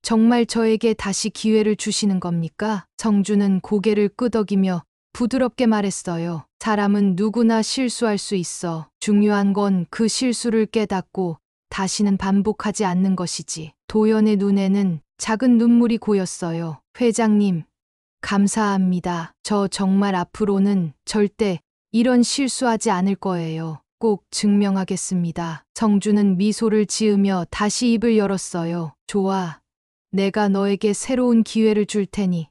정말 저에게 다시 기회를 주시는 겁니까? 성준은 고개를 끄덕이며 부드럽게 말했어요. 사람은 누구나 실수할 수 있어. 중요한 건 그 실수를 깨닫고 다시는 반복하지 않는 것이지. 도연의 눈에는 작은 눈물이 고였어요. 회장님, 감사합니다. 저 정말 앞으로는 절대 이런 실수하지 않을 거예요. 꼭 증명하겠습니다. 성준은 미소를 지으며 다시 입을 열었어요. 좋아. 내가 너에게 새로운 기회를 줄 테니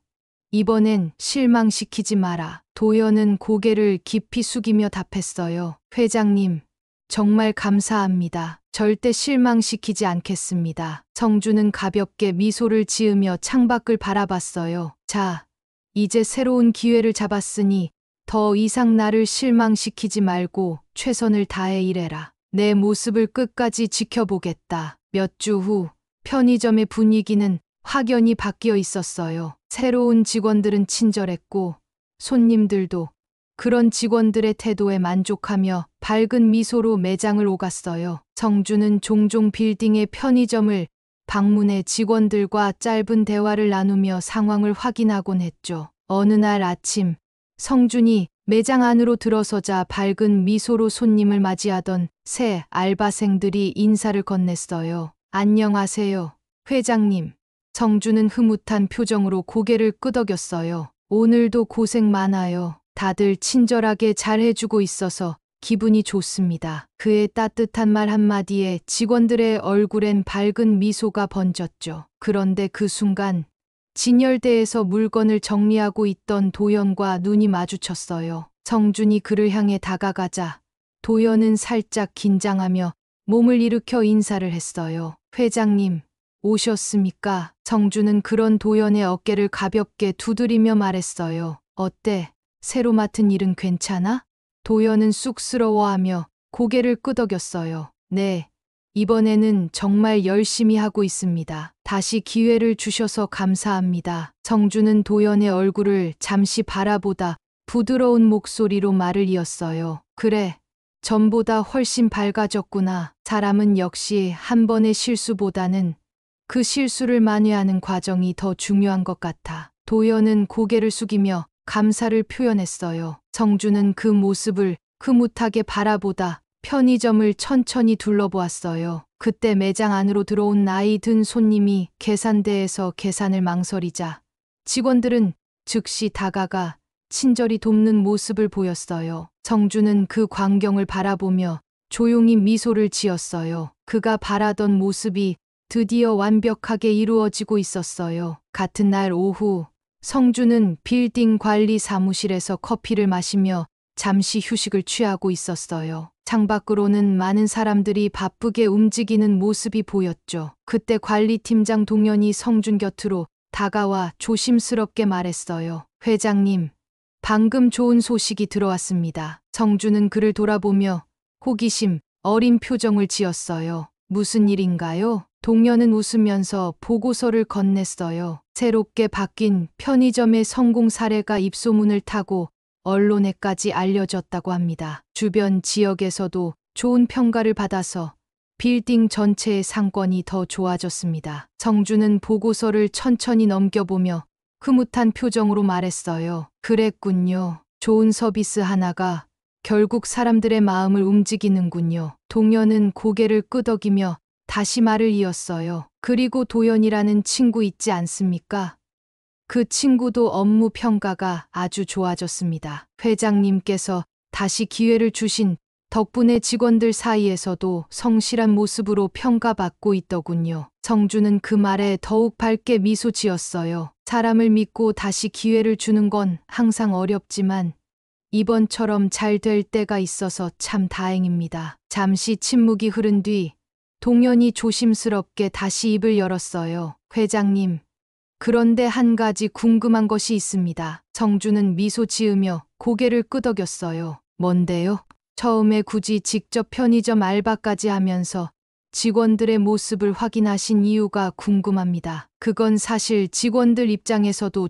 이번엔 실망시키지 마라. 도연은 고개를 깊이 숙이며 답했어요. 회장님, 정말 감사합니다. 절대 실망시키지 않겠습니다. 성주는 가볍게 미소를 지으며 창밖을 바라봤어요. 자, 이제 새로운 기회를 잡았으니 더 이상 나를 실망시키지 말고 최선을 다해 일해라. 내 모습을 끝까지 지켜보겠다. 몇 주 후 편의점의 분위기는 확연히 바뀌어 있었어요. 새로운 직원들은 친절했고 손님들도 그런 직원들의 태도에 만족하며 밝은 미소로 매장을 오갔어요. 성주는 종종 빌딩의 편의점을 방문해 직원들과 짧은 대화를 나누며 상황을 확인하곤 했죠. 어느 날 아침, 성준이 매장 안으로 들어서자 밝은 미소로 손님을 맞이하던 새 알바생들이 인사를 건넸어요. 안녕하세요, 회장님. 성주는 흐뭇한 표정으로 고개를 끄덕였어요. 오늘도 고생 많아요. 다들 친절하게 잘해주고 있어서 기분이 좋습니다. 그의 따뜻한 말 한마디에 직원들의 얼굴엔 밝은 미소가 번졌죠. 그런데 그 순간 진열대에서 물건을 정리하고 있던 도연과 눈이 마주쳤어요. 성준이 그를 향해 다가가자 도연은 살짝 긴장하며 몸을 일으켜 인사를 했어요. 회장님, 오셨습니까? 성준은 그런 도연의 어깨를 가볍게 두드리며 말했어요. 어때? 새로 맡은 일은 괜찮아? 도연은 쑥스러워하며 고개를 끄덕였어요. 네, 이번에는 정말 열심히 하고 있습니다. 다시 기회를 주셔서 감사합니다. 성준은 도연의 얼굴을 잠시 바라보다 부드러운 목소리로 말을 이었어요. 그래, 전보다 훨씬 밝아졌구나. 사람은 역시 한 번의 실수보다는 그 실수를 만회하는 과정이 더 중요한 것 같아. 도연은 고개를 숙이며 감사를 표현했어요. 성준은 그 모습을 흐뭇하게 바라보다 편의점을 천천히 둘러보았어요. 그때 매장 안으로 들어온 나이 든 손님이 계산대에서 계산을 망설이자 직원들은 즉시 다가가 친절히 돕는 모습을 보였어요. 성준은 그 광경을 바라보며 조용히 미소를 지었어요. 그가 바라던 모습이 드디어 완벽하게 이루어지고 있었어요. 같은 날 오후, 성준은 빌딩 관리 사무실에서 커피를 마시며 잠시 휴식을 취하고 있었어요. 창밖으로는 많은 사람들이 바쁘게 움직이는 모습이 보였죠. 그때 관리팀장 동현이 성준 곁으로 다가와 조심스럽게 말했어요. 회장님, 방금 좋은 소식이 들어왔습니다. 성준은 그를 돌아보며 호기심 어린 표정을 지었어요. 무슨 일인가요? 동료는 웃으면서 보고서를 건넸어요. 새롭게 바뀐 편의점의 성공 사례가 입소문을 타고 언론에까지 알려졌다고 합니다. 주변 지역에서도 좋은 평가를 받아서 빌딩 전체의 상권이 더 좋아졌습니다. 성주는 보고서를 천천히 넘겨보며 흐뭇한 표정으로 말했어요. 그랬군요. 좋은 서비스 하나가 결국 사람들의 마음을 움직이는군요. 동료는 고개를 끄덕이며 다시 말을 이었어요. 그리고 도연이라는 친구 있지 않습니까? 그 친구도 업무 평가가 아주 좋아졌습니다. 회장님께서 다시 기회를 주신 덕분에 직원들 사이에서도 성실한 모습으로 평가받고 있더군요. 성주는 그 말에 더욱 밝게 미소 지었어요. 사람을 믿고 다시 기회를 주는 건 항상 어렵지만 이번처럼 잘 될 때가 있어서 참 다행입니다. 잠시 침묵이 흐른 뒤 동연이 조심스럽게 다시 입을 열었어요. 회장님, 그런데 한 가지 궁금한 것이 있습니다. 성주는 미소 지으며 고개를 끄덕였어요. 뭔데요? 처음에 굳이 직접 편의점 알바까지 하면서 직원들의 모습을 확인하신 이유가 궁금합니다. 그건 사실 직원들 입장에서도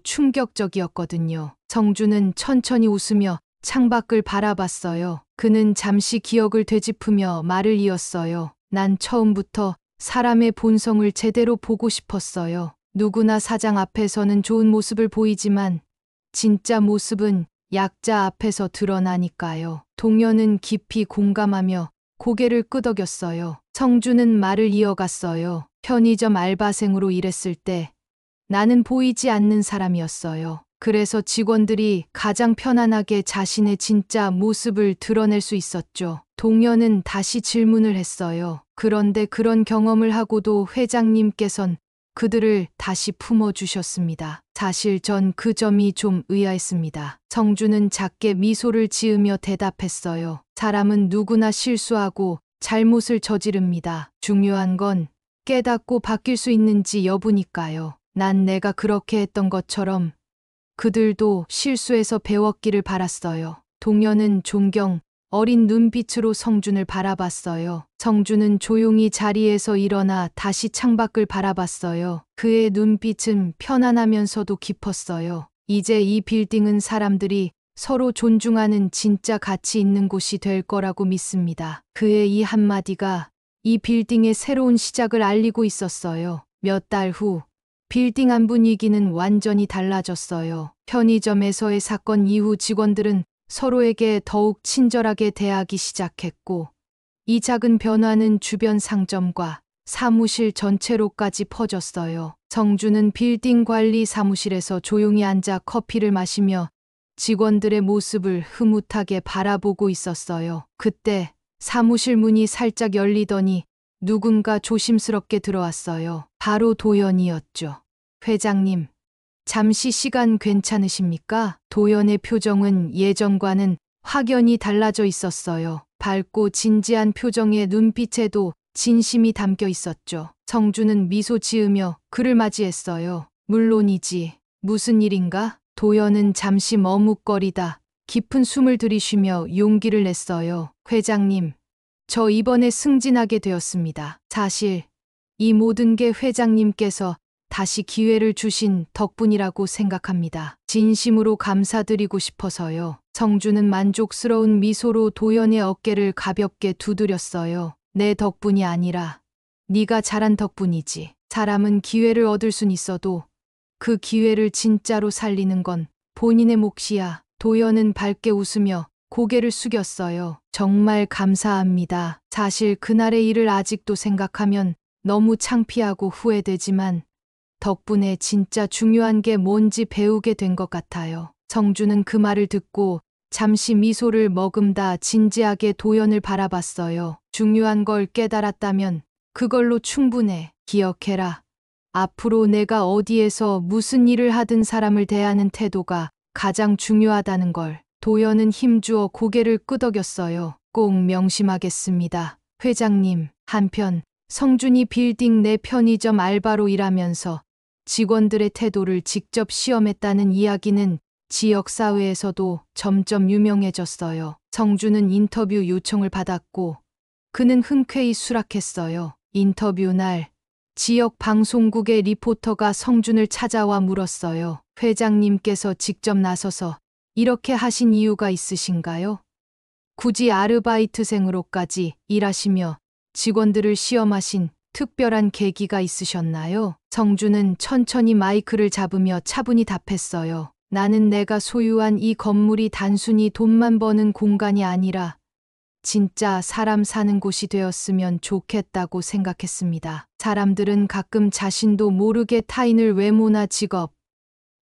충격적이었거든요. 성주는 천천히 웃으며 창밖을 바라봤어요. 그는 잠시 기억을 되짚으며 말을 이었어요. 난 처음부터 사람의 본성을 제대로 보고 싶었어요. 누구나 사장 앞에서는 좋은 모습을 보이지만 진짜 모습은 약자 앞에서 드러나니까요. 동료는 깊이 공감하며 고개를 끄덕였어요. 성주는 말을 이어갔어요. 편의점 알바생으로 일했을 때 나는 보이지 않는 사람이었어요. 그래서 직원들이 가장 편안하게 자신의 진짜 모습을 드러낼 수 있었죠. 동료는 다시 질문을 했어요. 그런데 그런 경험을 하고도 회장님께선 그들을 다시 품어주셨습니다. 사실 전 그 점이 좀 의아했습니다. 성주는 작게 미소를 지으며 대답했어요. 사람은 누구나 실수하고 잘못을 저지릅니다. 중요한 건 깨닫고 바뀔 수 있는지 여부니까요. 난 내가 그렇게 했던 것처럼 그들도 실수해서 배웠기를 바랐어요. 동료는 존경, 어린 눈빛으로 성준을 바라봤어요. 성준은 조용히 자리에서 일어나 다시 창밖을 바라봤어요. 그의 눈빛은 편안하면서도 깊었어요. 이제 이 빌딩은 사람들이 서로 존중하는 진짜 가치 있는 곳이 될 거라고 믿습니다. 그의 이 한마디가 이 빌딩의 새로운 시작을 알리고 있었어요. 몇 달 후, 빌딩 안 분위기는 완전히 달라졌어요. 편의점에서의 사건 이후 직원들은 서로에게 더욱 친절하게 대하기 시작했고, 이 작은 변화는 주변 상점과 사무실 전체로까지 퍼졌어요. 성주는 빌딩 관리 사무실에서 조용히 앉아 커피를 마시며 직원들의 모습을 흐뭇하게 바라보고 있었어요. 그때 사무실 문이 살짝 열리더니 누군가 조심스럽게 들어왔어요. 바로 도연이었죠. 회장님, 잠시 시간 괜찮으십니까? 도연의 표정은 예전과는 확연히 달라져 있었어요. 밝고 진지한 표정에 눈빛에도 진심이 담겨 있었죠. 성주는 미소 지으며 그를 맞이했어요. 물론이지. 무슨 일인가? 도연은 잠시 머뭇거리다 깊은 숨을 들이쉬며 용기를 냈어요. 회장님, 저 이번에 승진하게 되었습니다. 사실 이 모든 게 회장님께서 다시 기회를 주신 덕분이라고 생각합니다. 진심으로 감사드리고 싶어서요. 성주는 만족스러운 미소로 도연의 어깨를 가볍게 두드렸어요. 내 덕분이 아니라 네가 잘한 덕분이지. 사람은 기회를 얻을 순 있어도 그 기회를 진짜로 살리는 건 본인의 몫이야. 도연은 밝게 웃으며 고개를 숙였어요. 정말 감사합니다. 사실 그날의 일을 아직도 생각하면 너무 창피하고 후회되지만 덕분에 진짜 중요한 게 뭔지 배우게 된 것 같아요. 성주는 그 말을 듣고 잠시 미소를 머금다 진지하게 도연을 바라봤어요. 중요한 걸 깨달았다면 그걸로 충분해. 기억해라. 앞으로 내가 어디에서 무슨 일을 하든 사람을 대하는 태도가 가장 중요하다는 걸. 도연은 힘주어 고개를 끄덕였어요. 꼭 명심하겠습니다. 회장님, 한편 성준이 빌딩 내 편의점 알바로 일하면서 직원들의 태도를 직접 시험했다는 이야기는 지역사회에서도 점점 유명해졌어요. 성준은 인터뷰 요청을 받았고 그는 흔쾌히 수락했어요. 인터뷰 날 지역 방송국의 리포터가 성준을 찾아와 물었어요. 회장님께서 직접 나서서 이렇게 하신 이유가 있으신가요? 굳이 아르바이트생으로까지 일하시며 직원들을 시험하신 특별한 계기가 있으셨나요? 성준은 천천히 마이크를 잡으며 차분히 답했어요. 나는 내가 소유한 이 건물이 단순히 돈만 버는 공간이 아니라 진짜 사람 사는 곳이 되었으면 좋겠다고 생각했습니다. 사람들은 가끔 자신도 모르게 타인을 외모나 직업,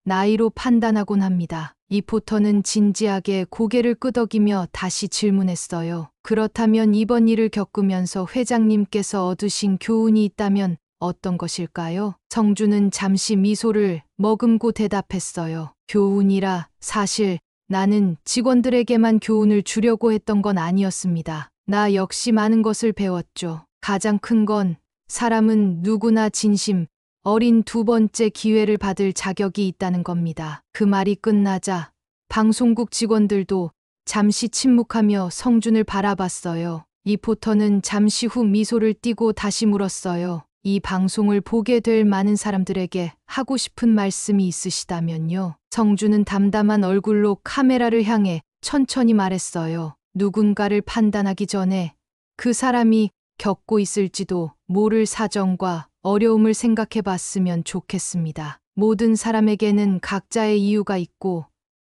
나이로 판단하곤 합니다. 리포터는 진지하게 고개를 끄덕이며 다시 질문했어요. 그렇다면 이번 일을 겪으면서 회장님께서 얻으신 교훈이 있다면 어떤 것일까요? 성준은 잠시 미소를 머금고 대답했어요. 교훈이라 사실 나는 직원들에게만 교훈을 주려고 했던 건 아니었습니다. 나 역시 많은 것을 배웠죠. 가장 큰 건 사람은 누구나 진심, 어린 두 번째 기회를 받을 자격이 있다는 겁니다. 그 말이 끝나자 방송국 직원들도 잠시 침묵하며 성준을 바라봤어요. 리포터는 잠시 후 미소를 띠고 다시 물었어요. 이 방송을 보게 될 많은 사람들에게 하고 싶은 말씀이 있으시다면요. 성준은 담담한 얼굴로 카메라를 향해 천천히 말했어요. 누군가를 판단하기 전에 그 사람이 겪고 있을지도 모를 사정과 어려움을 생각해 봤으면 좋겠습니다. 모든 사람에게는 각자의 이유가 있고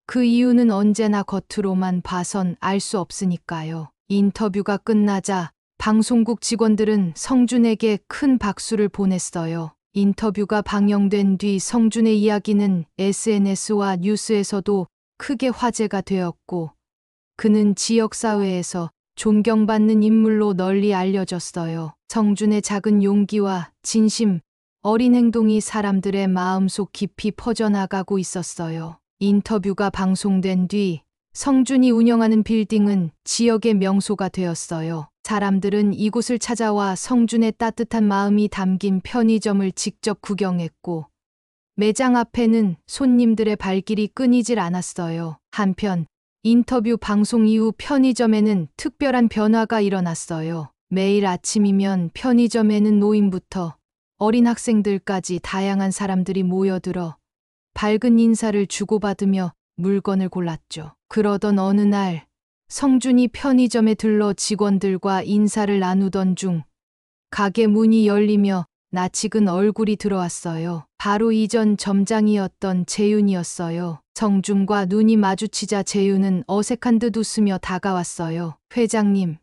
그 이유는 언제나 겉으로만 봐선 알 수 없으니까요. 인터뷰가 끝나자 방송국 직원들은 성준에게 큰 박수를 보냈어요. 인터뷰가 방영된 뒤 성준의 이야기는 SNS와 뉴스에서도 크게 화제가 되었고 그는 지역사회에서 존경받는 인물로 널리 알려졌어요. 성준의 작은 용기와 진심, 어린 행동이 사람들의 마음속 깊이 퍼져나가고 있었어요. 인터뷰가 방송된 뒤 성준이 운영하는 빌딩은 지역의 명소가 되었어요. 사람들은 이곳을 찾아와 성준의 따뜻한 마음이 담긴 편의점을 직접 구경했고 매장 앞에는 손님들의 발길이 끊이질 않았어요. 한편 인터뷰 방송 이후 편의점에는 특별한 변화가 일어났어요. 매일 아침이면 편의점에는 노인부터 어린 학생들까지 다양한 사람들이 모여들어 밝은 인사를 주고받으며 물건을 골랐죠. 그러던 어느 날 성준이 편의점에 들러 직원들과 인사를 나누던 중 가게 문이 열리며 낯익은 얼굴이 들어왔어요. 바로 이전 점장이었던 재윤이었어요. 성준과 눈이 마주치자 재윤은 어색한 듯 웃으며 다가왔어요. 회장님,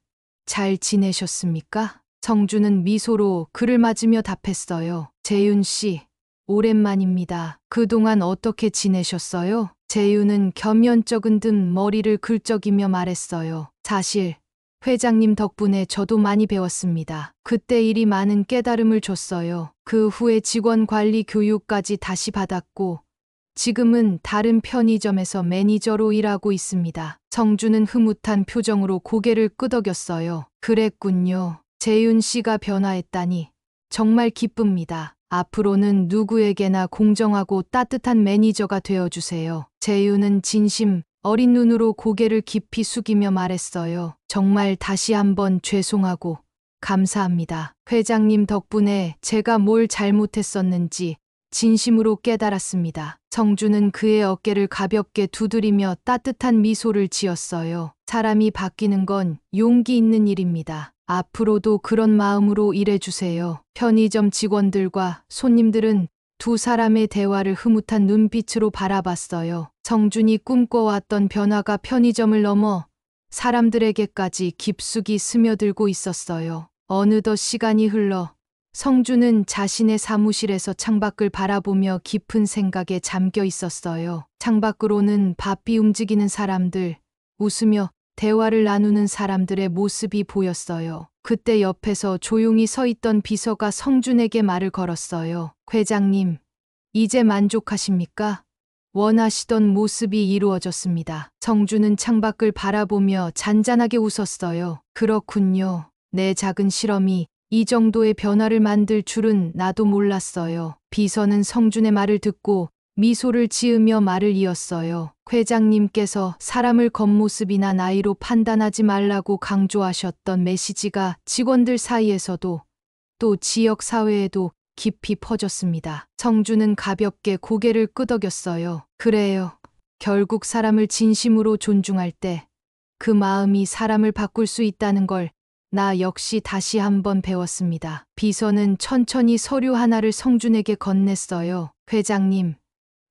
잘 지내셨습니까? 성준은 미소로 그를 맞으며 답했어요. 재윤 씨, 오랜만입니다. 그동안 어떻게 지내셨어요? 재윤은 겸연쩍은 듯 머리를 긁적이며 말했어요. 사실 회장님 덕분에 저도 많이 배웠습니다. 그때 일이 많은 깨달음을 줬어요. 그 후에 직원 관리 교육까지 다시 받았고 지금은 다른 편의점에서 매니저로 일하고 있습니다. 성준은 흐뭇한 표정으로 고개를 끄덕였어요. 그랬군요. 재윤 씨가 변화했다니 정말 기쁩니다. 앞으로는 누구에게나 공정하고 따뜻한 매니저가 되어주세요. 재윤은 진심 어린 눈으로 고개를 깊이 숙이며 말했어요. 정말 다시 한번 죄송하고 감사합니다. 회장님 덕분에 제가 뭘 잘못했었는지 진심으로 깨달았습니다. 성준은 그의 어깨를 가볍게 두드리며 따뜻한 미소를 지었어요. 사람이 바뀌는 건 용기 있는 일입니다. 앞으로도 그런 마음으로 일해주세요. 편의점 직원들과 손님들은 두 사람의 대화를 흐뭇한 눈빛으로 바라봤어요. 성준이 꿈꿔왔던 변화가 편의점을 넘어 사람들에게까지 깊숙이 스며들고 있었어요. 어느덧 시간이 흘러 성준은 자신의 사무실에서 창밖을 바라보며 깊은 생각에 잠겨 있었어요. 창밖으로는 바삐 움직이는 사람들, 웃으며 대화를 나누는 사람들의 모습이 보였어요. 그때 옆에서 조용히 서 있던 비서가 성준에게 말을 걸었어요. 회장님, 이제 만족하십니까? 원하시던 모습이 이루어졌습니다. 성준은 창밖을 바라보며 잔잔하게 웃었어요. 그렇군요. 내 작은 실험이 이 정도의 변화를 만들 줄은 나도 몰랐어요. 비서는 성준의 말을 듣고 미소를 지으며 말을 이었어요. 회장님께서 사람을 겉모습이나 나이로 판단하지 말라고 강조하셨던 메시지가 직원들 사이에서도 또 지역 사회에도 깊이 퍼졌습니다. 정주는 가볍게 고개를 끄덕였어요. 그래요. 결국 사람을 진심으로 존중할 때 그 마음이 사람을 바꿀 수 있다는 걸 나 역시 다시 한번 배웠습니다. 비서는 천천히 서류 하나를 성준에게 건넸어요. 회장님,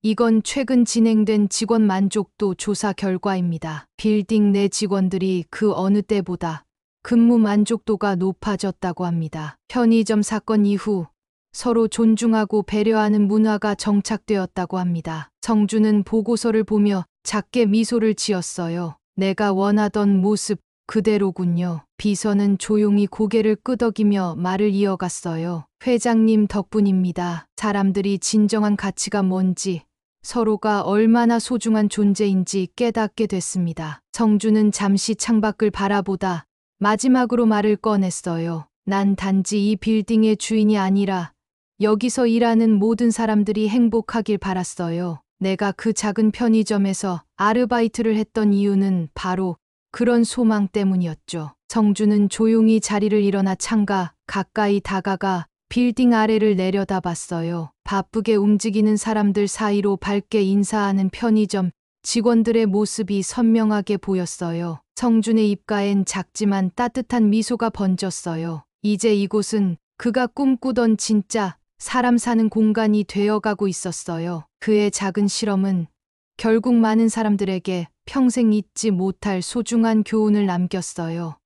이건 최근 진행된 직원 만족도 조사 결과입니다. 빌딩 내 직원들이 그 어느 때보다 근무 만족도가 높아졌다고 합니다. 편의점 사건 이후 서로 존중하고 배려하는 문화가 정착되었다고 합니다. 정주는 보고서를 보며 작게 미소를 지었어요. 내가 원하던 모습 그대로군요. 비서는 조용히 고개를 끄덕이며 말을 이어갔어요. 회장님 덕분입니다. 사람들이 진정한 가치가 뭔지, 서로가 얼마나 소중한 존재인지 깨닫게 됐습니다. 정주는 잠시 창밖을 바라보다 마지막으로 말을 꺼냈어요. 난 단지 이 빌딩의 주인이 아니라 여기서 일하는 모든 사람들이 행복하길 바랐어요. 내가 그 작은 편의점에서 아르바이트를 했던 이유는 바로 그런 소망 때문이었죠. 정주는 조용히 자리를 일어나 창가 가까이 다가가 빌딩 아래를 내려다봤어요. 바쁘게 움직이는 사람들 사이로 밝게 인사하는 편의점 직원들의 모습이 선명하게 보였어요. 정준의 입가엔 작지만 따뜻한 미소가 번졌어요. 이제 이곳은 그가 꿈꾸던 진짜 사람 사는 공간이 되어가고 있었어요. 그의 작은 실험은 결국 많은 사람들에게 평생 잊지 못할 소중한 교훈을 남겼어요.